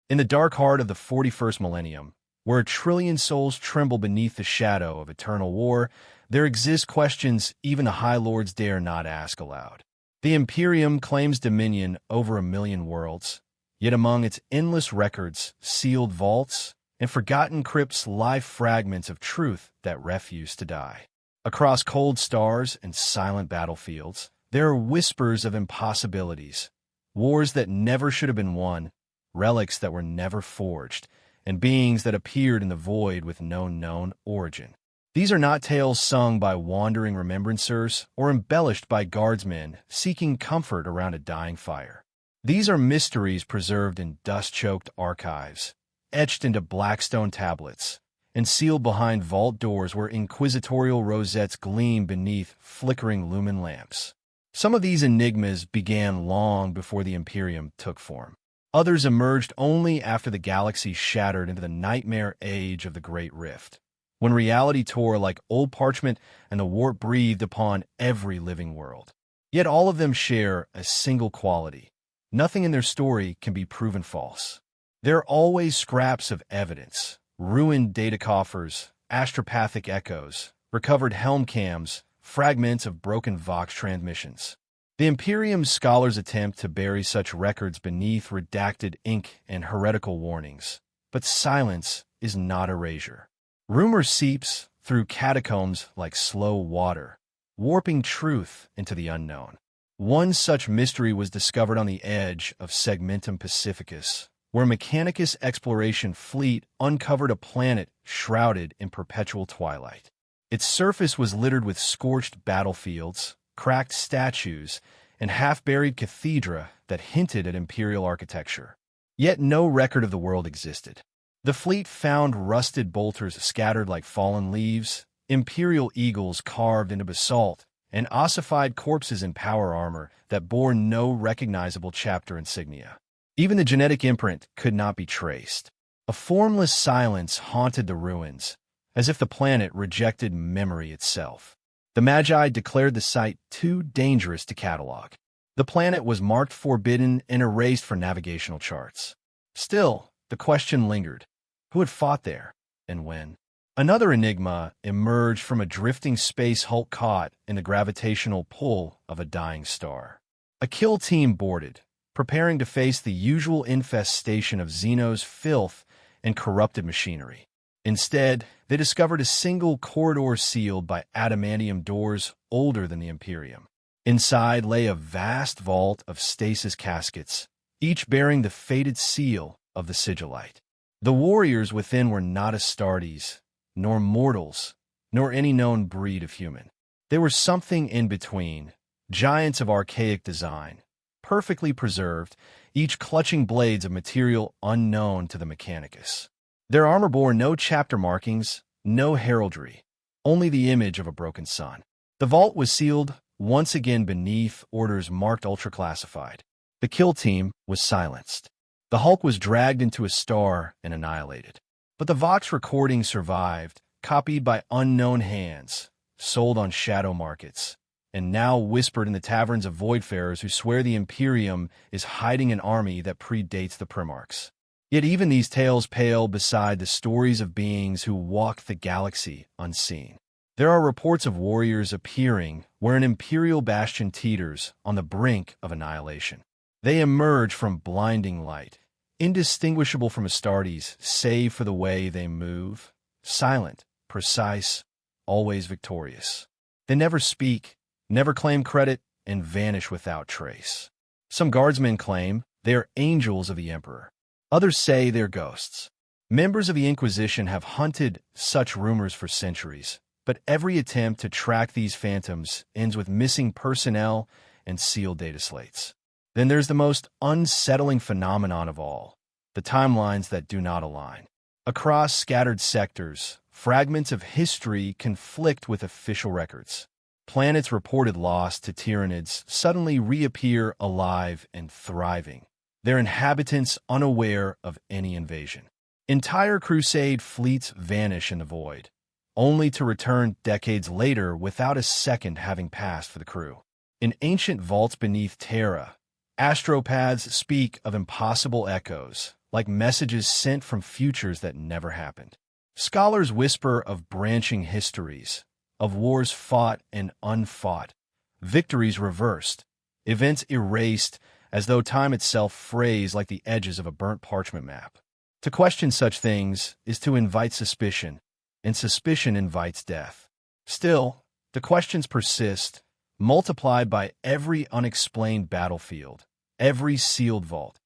In the dark heart of the 41st millennium, where a trillion souls tremble beneath the shadow of eternal war, there exist questions even the High Lords dare not ask aloud. The Imperium claims dominion over 1,000,000 worlds, yet among its endless records, sealed vaults, and forgotten crypts lie fragments of truth that refuse to die. Across cold stars and silent battlefields, there are whispers of impossibilities, wars that never should have been won, relics that were never forged, and beings that appeared in the void with no known origin. These are not tales sung by wandering remembrancers or embellished by guardsmen seeking comfort around a dying fire. These are mysteries preserved in dust-choked archives, etched into black stone tablets, and sealed behind vault doors where inquisitorial rosettes gleam beneath flickering lumen lamps. Some of these enigmas began long before the Imperium took form. Others emerged only after the galaxy shattered into the nightmare age of the Great Rift, when reality tore like old parchment and the warp breathed upon every living world. Yet all of them share a single quality. Nothing in their story can be proven false. There are always scraps of evidence, ruined data coffers, astropathic echoes, recovered helm cams, fragments of broken Vox transmissions. The Imperium's scholars attempt to bury such records beneath redacted ink and heretical warnings, but silence is not erasure. Rumor seeps through catacombs like slow water, warping truth into the unknown. One such mystery was discovered on the edge of Segmentum Pacificus, where a Mechanicus exploration fleet uncovered a planet shrouded in perpetual twilight. Its surface was littered with scorched battlefields, cracked statues, and half-buried cathedra that hinted at imperial architecture. Yet no record of the world existed. The fleet found rusted bolters scattered like fallen leaves, imperial eagles carved into basalt, and ossified corpses in power armor that bore no recognizable chapter insignia. Even the genetic imprint could not be traced. A formless silence haunted the ruins, as if the planet rejected memory itself. The Magi declared the site too dangerous to catalog. The planet was marked forbidden and erased for navigational charts. Still, the question lingered. Who had fought there, and when? Another enigma emerged from a drifting space hulk caught in the gravitational pull of a dying star. A kill team boarded, preparing to face the usual infestation of Xeno's filth and corrupted machinery. Instead, they discovered a single corridor sealed by adamantium doors older than the Imperium. Inside lay a vast vault of stasis caskets, each bearing the fated seal of the sigillite. The warriors within were not Astartes, nor mortals, nor any known breed of human. They were something in between, giants of archaic design, perfectly preserved, each clutching blades of material unknown to the Mechanicus. Their armor bore no chapter markings, no heraldry, only the image of a broken sun. The vault was sealed once again beneath orders marked ultra-classified. The kill team was silenced. The Hulk was dragged into a star and annihilated. But the Vox recording survived, copied by unknown hands, sold on shadow markets, and now whispered in the taverns of voidfarers who swear the Imperium is hiding an army that predates the Primarchs. Yet even these tales pale beside the stories of beings who walked the galaxy unseen. There are reports of warriors appearing where an imperial bastion teeters on the brink of annihilation. They emerge from blinding light, indistinguishable from Astartes save for the way they move, silent, precise, always victorious. They never speak, never claim credit, and vanish without trace. Some guardsmen claim they are angels of the Emperor. Others say they're ghosts. Members of the Inquisition have hunted such rumors for centuries, but every attempt to track these phantoms ends with missing personnel and sealed data slates. Then there's the most unsettling phenomenon of all, the timelines that do not align. Across scattered sectors, fragments of history conflict with official records. Planets reported lost to Tyranids suddenly reappear alive and thriving, their inhabitants unaware of any invasion. Entire Crusade fleets vanish in the void, only to return decades later without a second having passed for the crew. In ancient vaults beneath Terra, Astropaths speak of impossible echoes, like messages sent from futures that never happened. Scholars whisper of branching histories, of wars fought and unfought, victories reversed, events erased as though time itself frays like the edges of a burnt parchment map. To question such things is to invite suspicion, and suspicion invites death. Still, the questions persist, multiplied by every unexplained battlefield, every sealed vault,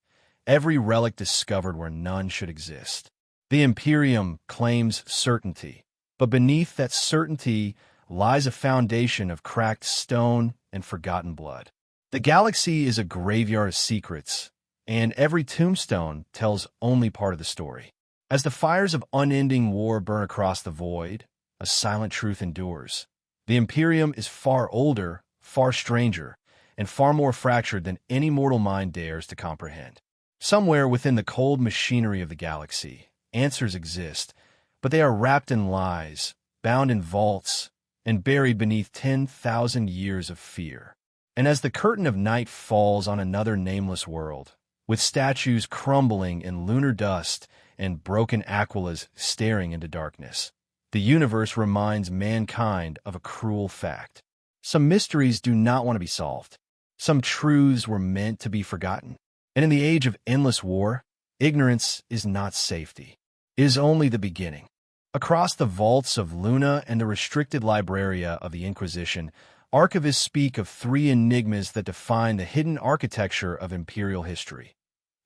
every relic discovered where none should exist. The Imperium claims certainty, but beneath that certainty lies a foundation of cracked stone and forgotten blood. The galaxy is a graveyard of secrets, and every tombstone tells only part of the story. As the fires of unending war burn across the void, a silent truth endures. The Imperium is far older, far stranger, and far more fractured than any mortal mind dares to comprehend. Somewhere within the cold machinery of the galaxy, answers exist, but they are wrapped in lies, bound in vaults, and buried beneath 10,000 years of fear. And as the curtain of night falls on another nameless world, with statues crumbling in lunar dust and broken aquilas staring into darkness, the universe reminds mankind of a cruel fact. Some mysteries do not want to be solved. Some truths were meant to be forgotten. And in the age of endless war, ignorance is not safety. It is only the beginning. Across the vaults of Luna and the restricted libraria of the Inquisition, archivists speak of three enigmas that define the hidden architecture of imperial history: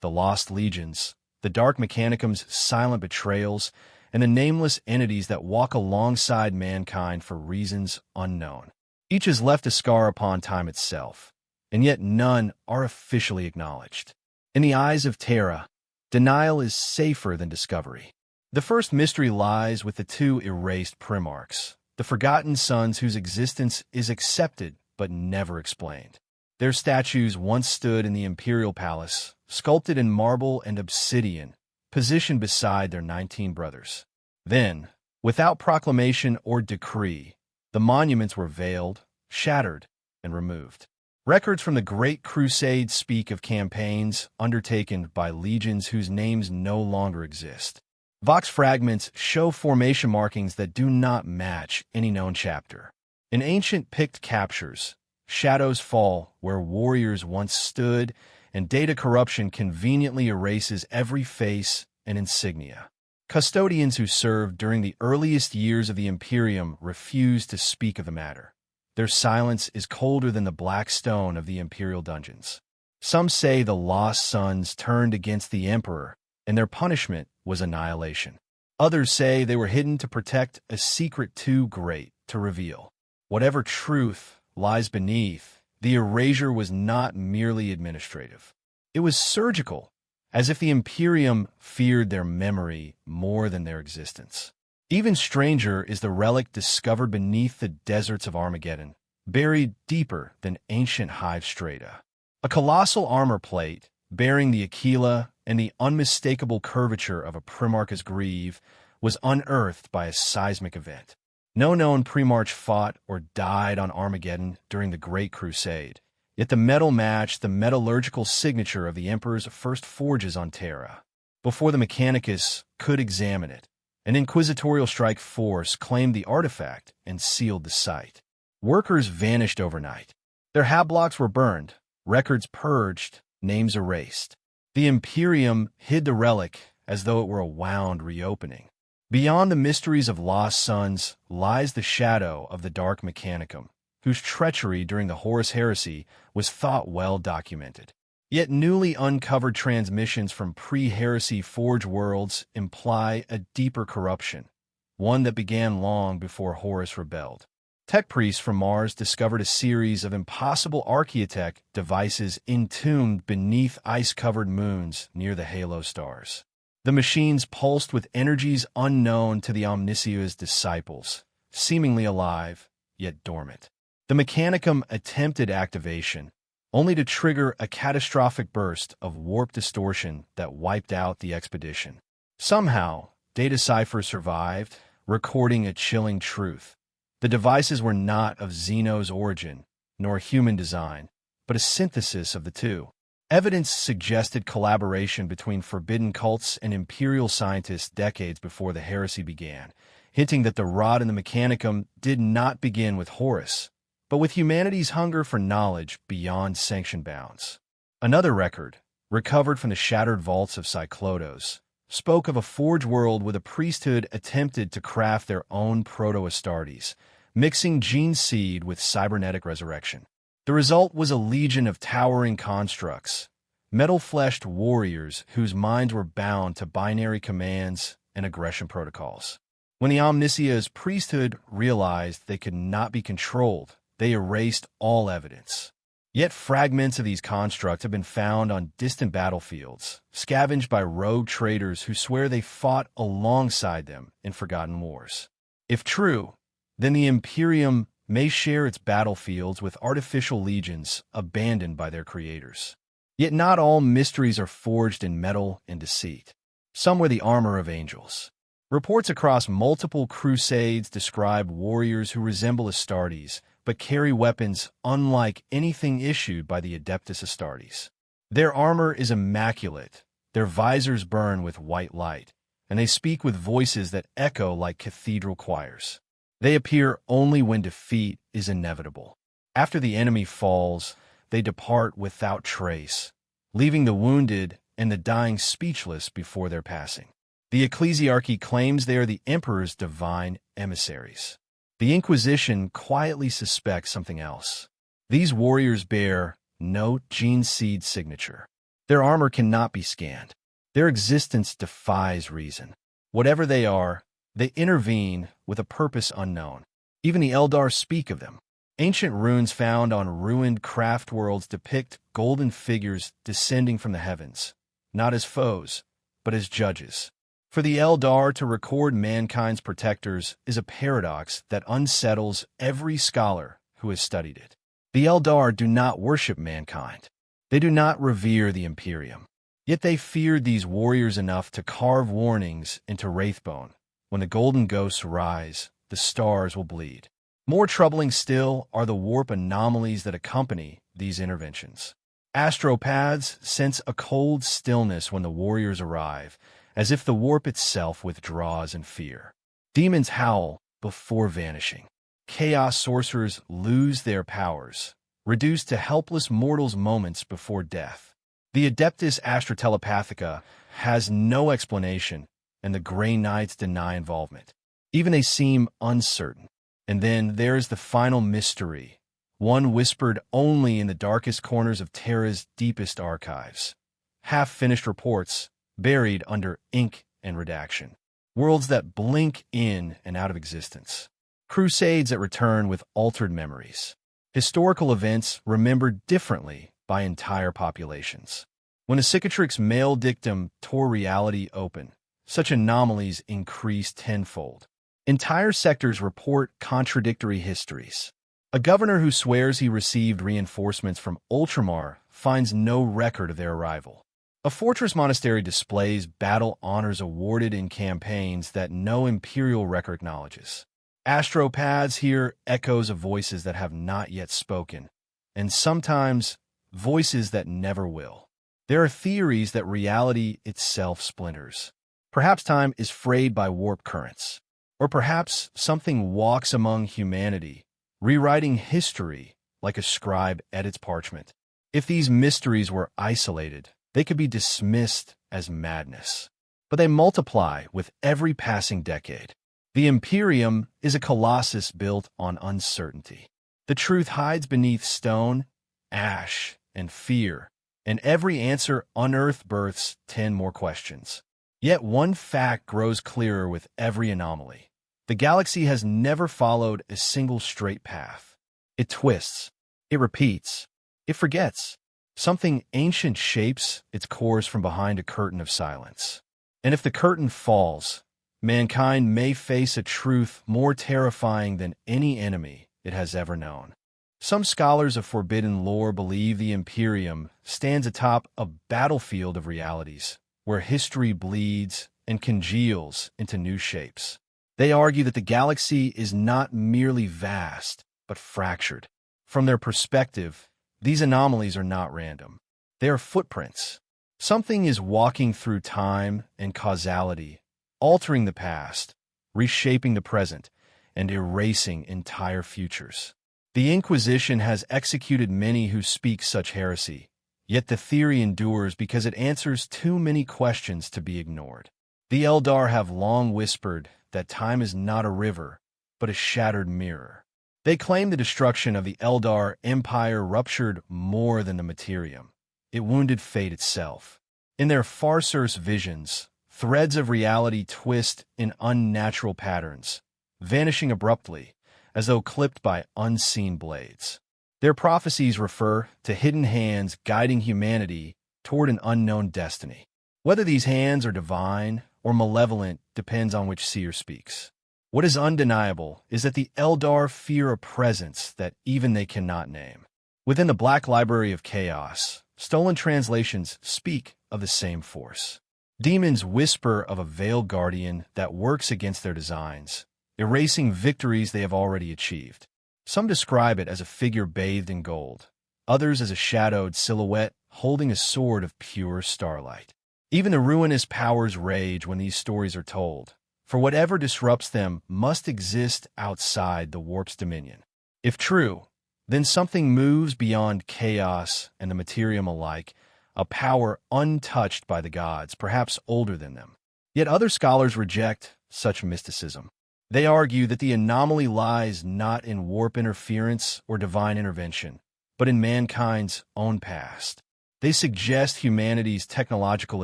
the lost legions, the dark mechanicum's silent betrayals, and the nameless entities that walk alongside mankind for reasons unknown. Each has left a scar upon time itself, and yet none are officially acknowledged. In the eyes of Terra, denial is safer than discovery. The first mystery lies with the two erased primarchs, the forgotten sons whose existence is accepted but never explained. Their statues once stood in the imperial palace, sculpted in marble and obsidian, positioned beside their 19 brothers. Then, without proclamation or decree, the monuments were veiled, shattered, and removed. Records from the Great Crusade speak of campaigns undertaken by legions whose names no longer exist. Vox fragments show formation markings that do not match any known chapter. In ancient Pict captures, shadows fall where warriors once stood, and data corruption conveniently erases every face and insignia. Custodians who served during the earliest years of the Imperium refuse to speak of the matter. Their silence is colder than the black stone of the imperial dungeons. Some say the lost sons turned against the emperor, and their punishment was annihilation. Others say they were hidden to protect a secret too great to reveal. Whatever truth lies beneath, the erasure was not merely administrative. It was surgical, as if the Imperium feared their memory more than their existence. Even stranger is the relic discovered beneath the deserts of Armageddon, buried deeper than ancient hive strata. A colossal armor plate, bearing the Aquila and the unmistakable curvature of a Primarch's greave, was unearthed by a seismic event. No known Primarch fought or died on Armageddon during the Great Crusade, yet the metal matched the metallurgical signature of the Emperor's first forges on Terra. Before the Mechanicus could examine it, an inquisitorial strike force claimed the artifact and sealed the site. Workers vanished overnight. Their hablocks were burned, records purged, names erased. The Imperium hid the relic as though it were a wound reopening. Beyond the mysteries of lost sons lies the shadow of the Dark Mechanicum, whose treachery during the Horus Heresy was thought well documented. Yet newly uncovered transmissions from pre-heresy Forge worlds imply a deeper corruption, one that began long before Horus rebelled. Tech priests from Mars discovered a series of impossible archaeotech devices entombed beneath ice-covered moons near the halo stars. The machines pulsed with energies unknown to the Omnisio's disciples, seemingly alive, yet dormant. The Mechanicum attempted activation, only to trigger a catastrophic burst of warp distortion that wiped out the expedition. Somehow, data ciphers survived, recording a chilling truth. The devices were not of Xeno's origin, nor human design, but a synthesis of the two. Evidence suggested collaboration between forbidden cults and Imperial scientists decades before the heresy began, hinting that the rod and the mechanicum did not begin with Horus, but with humanity's hunger for knowledge beyond sanctioned bounds. Another record, recovered from the shattered vaults of Cyclodos, spoke of a forge world where the priesthood attempted to craft their own proto-Astartes, mixing gene seed with cybernetic resurrection. The result was a legion of towering constructs, metal-fleshed warriors whose minds were bound to binary commands and aggression protocols. When the Omnissiah's priesthood realized they could not be controlled, they erased all evidence. Yet fragments of these constructs have been found on distant battlefields, scavenged by rogue traders who swear they fought alongside them in forgotten wars. If true, then the Imperium may share its battlefields with artificial legions abandoned by their creators. Yet not all mysteries are forged in metal and deceit. Some wear the armor of angels. Reports across multiple crusades describe warriors who resemble Astartes, but carry weapons unlike anything issued by the Adeptus Astartes. Their armor is immaculate, their visors burn with white light, and they speak with voices that echo like cathedral choirs. They appear only when defeat is inevitable. After the enemy falls, they depart without trace, leaving the wounded and the dying speechless before their passing. The ecclesiarchy claims they are the emperor's divine emissaries. The Inquisition quietly suspects something else. These warriors bear no gene seed signature. Their armor cannot be scanned. Their existence defies reason. Whatever they are, they intervene with a purpose unknown. Even the Eldar speak of them. Ancient runes found on ruined craft worlds depict golden figures descending from the heavens, not as foes, but as judges. For the Eldar to record mankind's protectors is a paradox that unsettles every scholar who has studied it. The Eldar do not worship mankind. They do not revere the Imperium. Yet they feared these warriors enough to carve warnings into Wraithbone. When the golden ghosts rise, the stars will bleed. More troubling still are the warp anomalies that accompany these interventions. Astropaths sense a cold stillness when the warriors arrive, as if the warp itself withdraws in fear. Demons howl before vanishing. Chaos sorcerers lose their powers, reduced to helpless mortals moments before death. The Adeptus Astrotelepathica has no explanation, and the Grey Knights deny involvement. Even they seem uncertain. And then there's the final mystery, one whispered only in the darkest corners of Terra's deepest archives. Half-finished reports, buried under ink and redaction. Worlds that blink in and out of existence. Crusades that return with altered memories. Historical events remembered differently by entire populations. When a cicatrix male dictum tore reality open, such anomalies increased tenfold. Entire sectors report contradictory histories. A governor who swears he received reinforcements from Ultramar finds no record of their arrival. A fortress monastery displays battle honors awarded in campaigns that no imperial record acknowledges. Astropaths hear echoes of voices that have not yet spoken, and sometimes voices that never will. There are theories that reality itself splinters. Perhaps time is frayed by warp currents. Or perhaps something walks among humanity, rewriting history like a scribe edits parchment. If these mysteries were isolated, they could be dismissed as madness. But they multiply with every passing decade. The Imperium is a colossus built on uncertainty. The truth hides beneath stone, ash, and fear, and every answer unearthed births 10 more questions. Yet one fact grows clearer with every anomaly. The galaxy has never followed a single straight path. It twists, it repeats, it forgets. Something ancient shapes its course from behind a curtain of silence. And if the curtain falls, mankind may face a truth more terrifying than any enemy it has ever known. Some scholars of forbidden lore believe the Imperium stands atop a battlefield of realities, where history bleeds and congeals into new shapes. They argue that the galaxy is not merely vast, but fractured. From their perspective, these anomalies are not random. They are footprints. Something is walking through time and causality, altering the past, reshaping the present, and erasing entire futures. The Inquisition has executed many who speak such heresy, yet the theory endures because it answers too many questions to be ignored. The Eldar have long whispered that time is not a river, but a shattered mirror. They claim the destruction of the Eldar Empire ruptured more than the Materium. It wounded fate itself. In their farcerous visions, threads of reality twist in unnatural patterns, vanishing abruptly, as though clipped by unseen blades. Their prophecies refer to hidden hands guiding humanity toward an unknown destiny. Whether these hands are divine or malevolent depends on which seer speaks. What is undeniable is that the Eldar fear a presence that even they cannot name. Within the Black Library of Chaos, stolen translations speak of the same force. Demons whisper of a veiled guardian that works against their designs, erasing victories they have already achieved. Some describe it as a figure bathed in gold, others as a shadowed silhouette holding a sword of pure starlight. Even the ruinous powers rage when these stories are told, for whatever disrupts them must exist outside the warp's dominion. If true, then something moves beyond chaos and the Materium alike, a power untouched by the gods, perhaps older than them. Yet other scholars reject such mysticism. They argue that the anomaly lies not in warp interference or divine intervention, but in mankind's own past. They suggest humanity's technological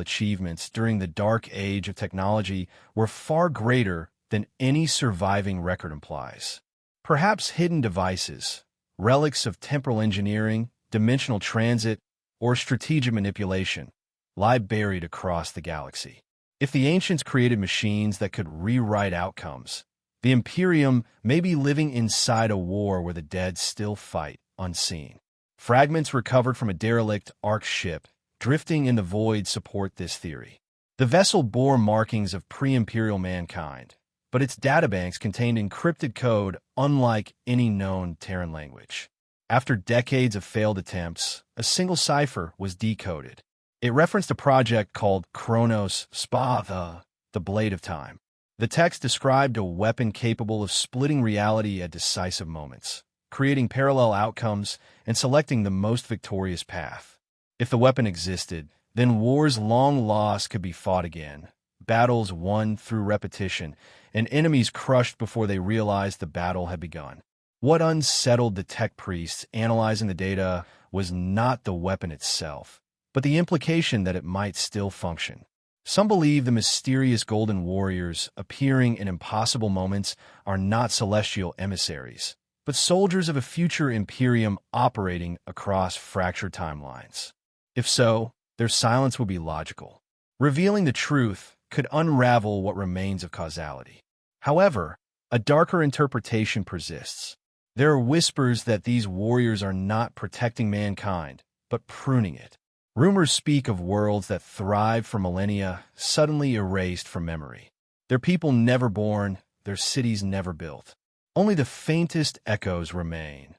achievements during the dark age of technology were far greater than any surviving record implies. Perhaps hidden devices, relics of temporal engineering, dimensional transit, or strategic manipulation, lie buried across the galaxy. If the ancients created machines that could rewrite outcomes, the Imperium may be living inside a war where the dead still fight, unseen. Fragments recovered from a derelict Orks ship, drifting in the void, support this theory. The vessel bore markings of pre-Imperial mankind, but its databanks contained encrypted code unlike any known Terran language. After decades of failed attempts, a single cipher was decoded. It referenced a project called Kronos Spa, the Blade of Time. The text described a weapon capable of splitting reality at decisive moments, creating parallel outcomes and selecting the most victorious path. If the weapon existed, then wars long lost could be fought again, battles won through repetition, and enemies crushed before they realized the battle had begun. What unsettled the tech priests analyzing the data was not the weapon itself, but the implication that it might still function. Some believe the mysterious golden warriors appearing in impossible moments are not celestial emissaries, but soldiers of a future Imperium operating across fractured timelines. If so, their silence would be logical. Revealing the truth could unravel what remains of causality. However, a darker interpretation persists. There are whispers that these warriors are not protecting mankind, but pruning it. Rumors speak of worlds that thrived for millennia, suddenly erased from memory. Their people never born, their cities never built. Only the faintest echoes remain.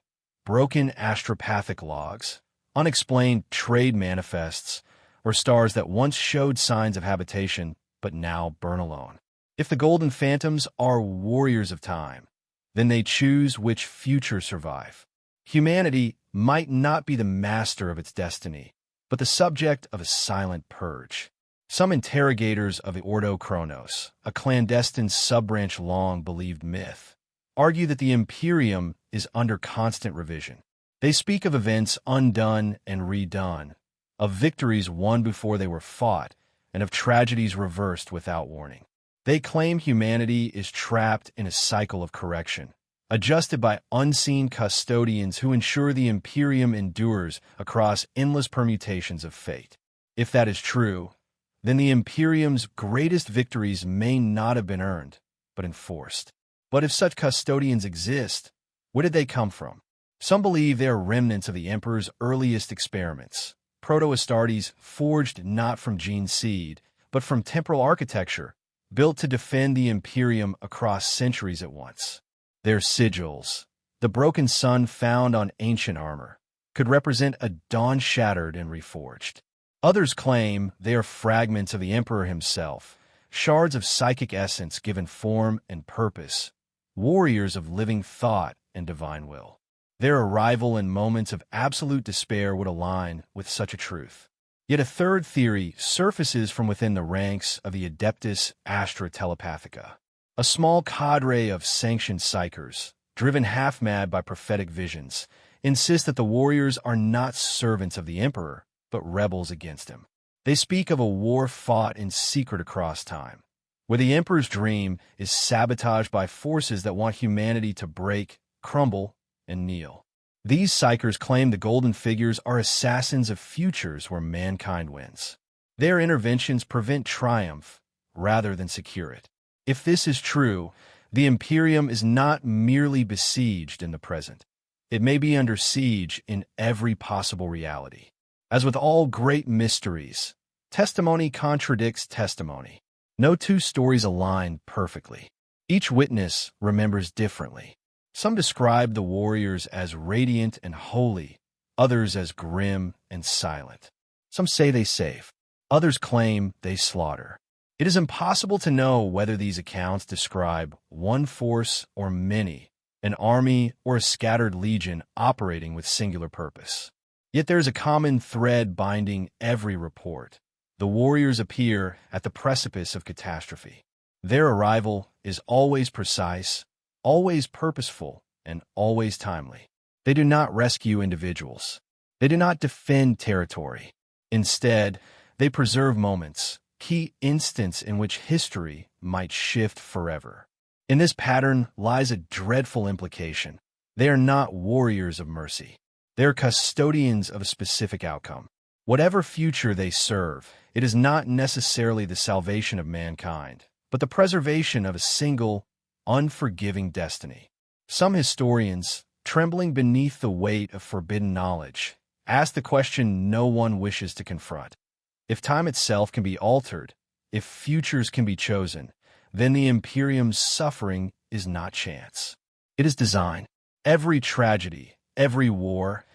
Broken astropathic logs, unexplained trade manifests, or stars that once showed signs of habitation, but now burn alone. If the Golden Phantoms are warriors of time, then they choose which future survive. Humanity might not be the master of its destiny, but the subject of a silent purge. Some interrogators of the Ordo Kronos, a clandestine sub-branch long-believed myth, argue that the Imperium is under constant revision. They speak of events undone and redone, of victories won before they were fought, and of tragedies reversed without warning. They claim humanity is trapped in a cycle of correction, adjusted by unseen custodians who ensure the Imperium endures across endless permutations of fate. If that is true, then the Imperium's greatest victories may not have been earned, but enforced. But if such custodians exist, where did they come from? Some believe they are remnants of the Emperor's earliest experiments, proto-Astartes forged not from gene seed, but from temporal architecture, built to defend the Imperium across centuries at once. Their sigils, the broken sun found on ancient armor, could represent a dawn shattered and reforged. Others claim they are fragments of the Emperor himself, shards of psychic essence given form and purpose, warriors of living thought and divine will. Their arrival in moments of absolute despair would align with such a truth. Yet a third theory surfaces from within the ranks of the Adeptus Astra Telepathica. A small cadre of sanctioned psychers, driven half-mad by prophetic visions, insist that the warriors are not servants of the Emperor, but rebels against him. They speak of a war fought in secret across time, where the Emperor's dream is sabotaged by forces that want humanity to break, crumble, and kneel. These psychers claim the golden figures are assassins of futures where mankind wins. Their interventions prevent triumph rather than secure it. If this is true, the Imperium is not merely besieged in the present. It may be under siege in every possible reality. As with all great mysteries, testimony contradicts testimony. No two stories align perfectly. Each witness remembers differently. Some describe the warriors as radiant and holy, others as grim and silent. Some say they save, others claim they slaughter. It is impossible to know whether these accounts describe one force or many, an army or a scattered legion operating with singular purpose. Yet there is a common thread binding every report. The warriors appear at the precipice of catastrophe. Their arrival is always precise, always purposeful, and always timely. They do not rescue individuals. They do not defend territory. Instead, they preserve moments, key instants in which history might shift forever. In this pattern lies a dreadful implication. They are not warriors of mercy. They are custodians of a specific outcome. Whatever future they serve, it is not necessarily the salvation of mankind, but the preservation of a single, unforgiving destiny. Some historians, trembling beneath the weight of forbidden knowledge, ask the question no one wishes to confront. If time itself can be altered, if futures can be chosen, then the Imperium's suffering is not chance. It is design. Every tragedy, every war,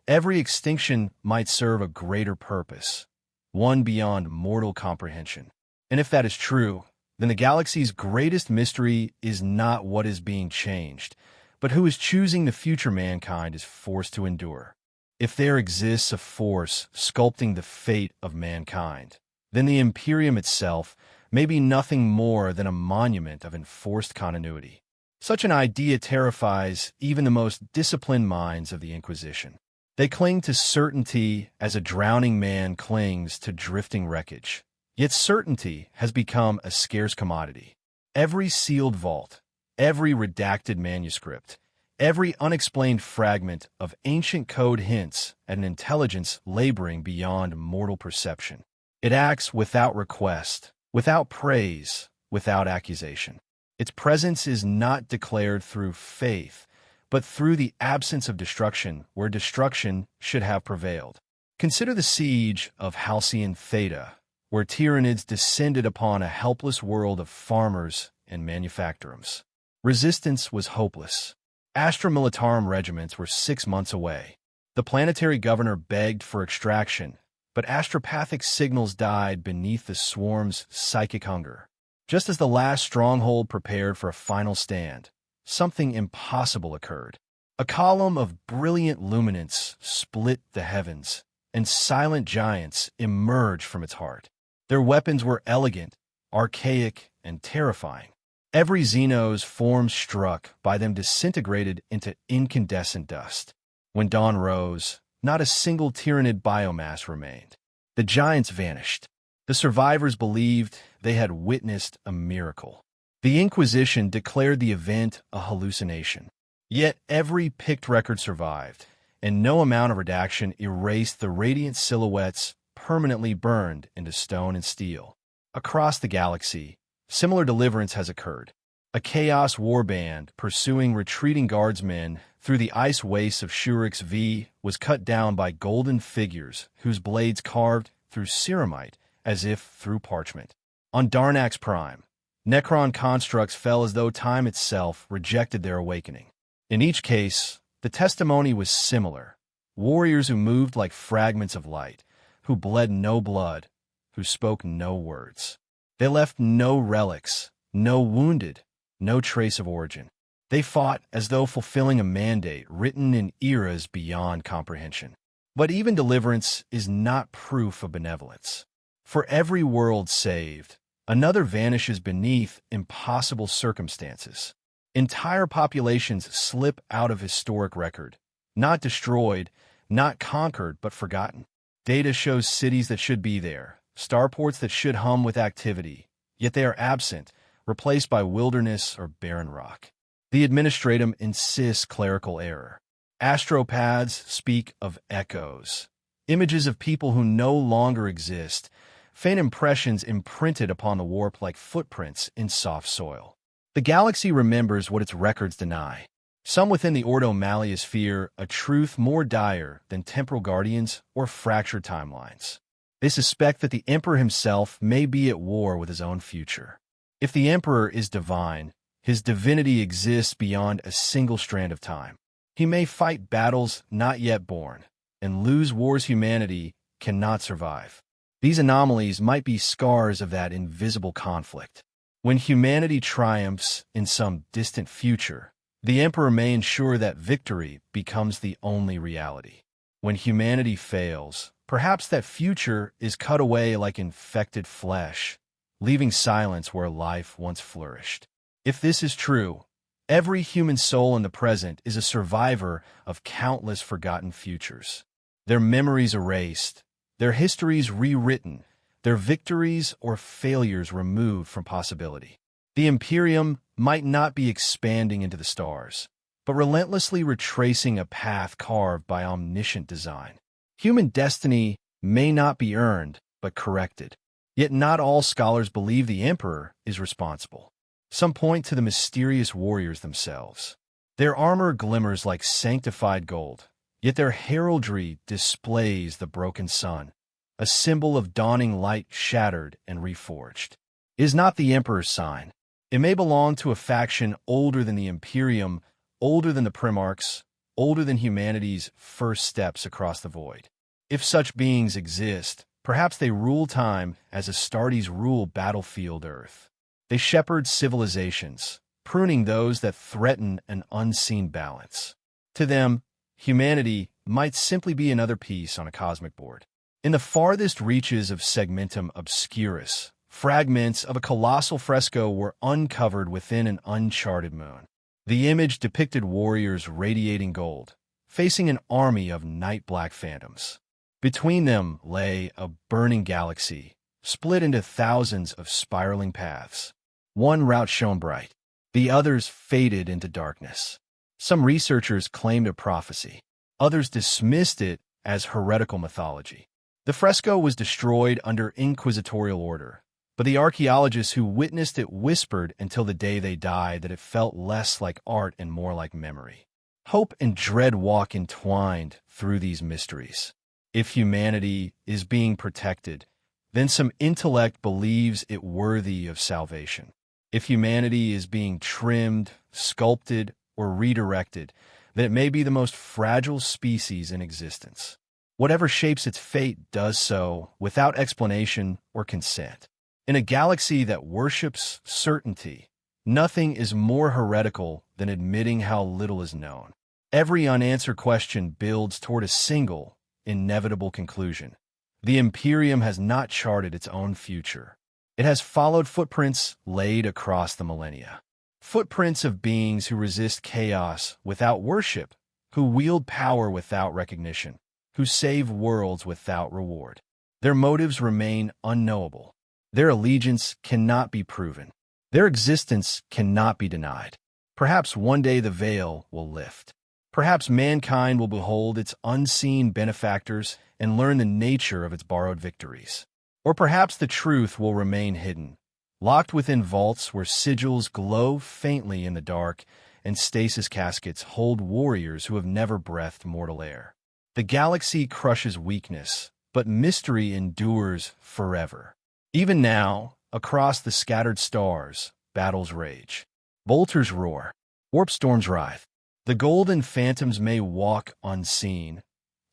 every extinction might serve a greater purpose, one beyond mortal comprehension. And if that is true, then the galaxy's greatest mystery is not what is being changed, but who is choosing the future mankind is forced to endure. If there exists a force sculpting the fate of mankind, then the Imperium itself may be nothing more than a monument of enforced continuity. Such an idea terrifies even the most disciplined minds of the Inquisition. They cling to certainty as a drowning man clings to drifting wreckage. Yet certainty has become a scarce commodity. Every sealed vault, every redacted manuscript, every unexplained fragment of ancient code hints at an intelligence laboring beyond mortal perception. It acts without request, without praise, without accusation. Its presence is not declared through faith, but through the absence of destruction where destruction should have prevailed. Consider the siege of Halcyon Theta, where Tyranids descended upon a helpless world of farmers and manufacturers. Resistance was hopeless. Astra Militarum regiments were 6 months away. The planetary governor begged for extraction, but astropathic signals died beneath the swarm's psychic hunger. Just as the last stronghold prepared for a final stand, something impossible occurred. A column of brilliant luminance split the heavens, and silent giants emerged from its heart. Their weapons were elegant, archaic, and terrifying. Every Xeno's form struck by them disintegrated into incandescent dust. When dawn rose, not a single Tyranid biomass remained. The giants vanished. The survivors believed they had witnessed a miracle. The Inquisition declared the event a hallucination. Yet every picked record survived, and no amount of redaction erased the radiant silhouettes permanently burned into stone and steel. Across the galaxy, similar deliverance has occurred. A chaos warband pursuing retreating guardsmen through the ice wastes of Shurix V was cut down by golden figures whose blades carved through ceramite as if through parchment. On Darnax Prime, Necron constructs fell as though time itself rejected their awakening. In each case, the testimony was similar. warriors who moved like fragments of light, who bled no blood, who spoke no words. They left no relics, no wounded, no trace of origin. They fought as though fulfilling a mandate written in eras beyond comprehension. But even deliverance is not proof of benevolence. For every world saved, another vanishes beneath impossible circumstances. Entire populations slip out of historic record, not destroyed, not conquered, but forgotten. Data shows cities that should be there, starports that should hum with activity, yet they are absent, replaced by wilderness or barren rock. The administratum insists clerical error. Astropaths speak of echoes, images of people who no longer exist, faint impressions imprinted upon the warp like footprints in soft soil. The galaxy remembers what its records deny. Some within the Ordo Malleus fear a truth more dire than temporal guardians or fractured timelines. They suspect that the Emperor himself may be at war with his own future. If the Emperor is divine, his divinity exists beyond a single strand of time. He may fight battles not yet born, and lose wars humanity cannot survive. These anomalies might be scars of that invisible conflict. When humanity triumphs in some distant future, the Emperor may ensure that victory becomes the only reality. When humanity fails, perhaps that future is cut away like infected flesh, leaving silence where life once flourished. If this is true, every human soul in the present is a survivor of countless forgotten futures. Their memories erased, their histories rewritten, their victories or failures removed from possibility. The Imperium might not be expanding into the stars, but relentlessly retracing a path carved by omniscient design. Human destiny may not be earned, but corrected. Yet not all scholars believe the Emperor is responsible. Some point to the mysterious warriors themselves. Their armor glimmers like sanctified gold, yet their heraldry displays the broken sun, a symbol of dawning light shattered and reforged. It is not the Emperor's sign. It may belong to a faction older than the Imperium, older than the Primarchs, older than humanity's first steps across the void. If such beings exist, perhaps they rule time as Astartes rule battlefield Earth. They shepherd civilizations, pruning those that threaten an unseen balance. To them, humanity might simply be another piece on a cosmic board. In the farthest reaches of Segmentum Obscurus, fragments of a colossal fresco were uncovered within an uncharted moon. The image depicted warriors radiating gold, facing an army of night-black phantoms. Between them lay a burning galaxy, split into thousands of spiraling paths. One route shone bright, the others faded into darkness. Some researchers claimed a prophecy. Others dismissed it as heretical mythology. The fresco was destroyed under inquisitorial order, but the archaeologists who witnessed it whispered until the day they died that it felt less like art and more like memory. Hope and dread walk entwined through these mysteries. If humanity is being protected, then some intellect believes it worthy of salvation. If humanity is being trimmed, sculpted, or redirected, then it may be the most fragile species in existence. Whatever shapes its fate does so without explanation or consent. In a galaxy that worships certainty, nothing is more heretical than admitting how little is known. Every unanswered question builds toward a single, inevitable conclusion. The Imperium has not charted its own future. It has followed footprints laid across the millennia. Footprints of beings who resist chaos without worship, who wield power without recognition, who save worlds without reward. Their motives remain unknowable. Their allegiance cannot be proven. Their existence cannot be denied. Perhaps one day the veil will lift. Perhaps mankind will behold its unseen benefactors and learn the nature of its borrowed victories. Or perhaps the truth will remain hidden, locked within vaults where sigils glow faintly in the dark and stasis caskets hold warriors who have never breathed mortal air. The galaxy crushes weakness, but mystery endures forever. Even now, across the scattered stars, battles rage. Bolters roar. Warp storms writhe. The golden phantoms may walk unseen,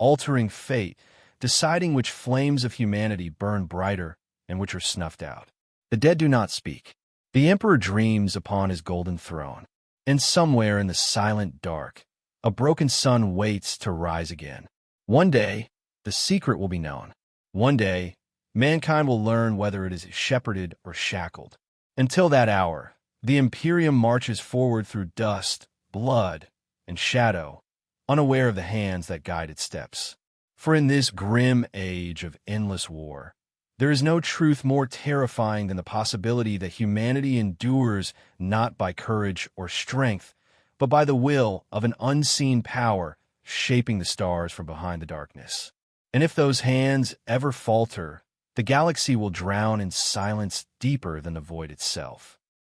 altering fate, deciding which flames of humanity burn brighter and which are snuffed out. The dead do not speak. The Emperor dreams upon his golden throne, and somewhere in the silent dark, a broken sun waits to rise again. One day, the secret will be known. One day, mankind will learn whether it is shepherded or shackled. Until that hour, the Imperium marches forward through dust, blood, and shadow, unaware of the hands that guide its steps. For in this grim age of endless war, there is no truth more terrifying than the possibility that humanity endures not by courage or strength, but by the will of an unseen power shaping the stars from behind the darkness. And if those hands ever falter, the galaxy will drown in silence deeper than the void itself.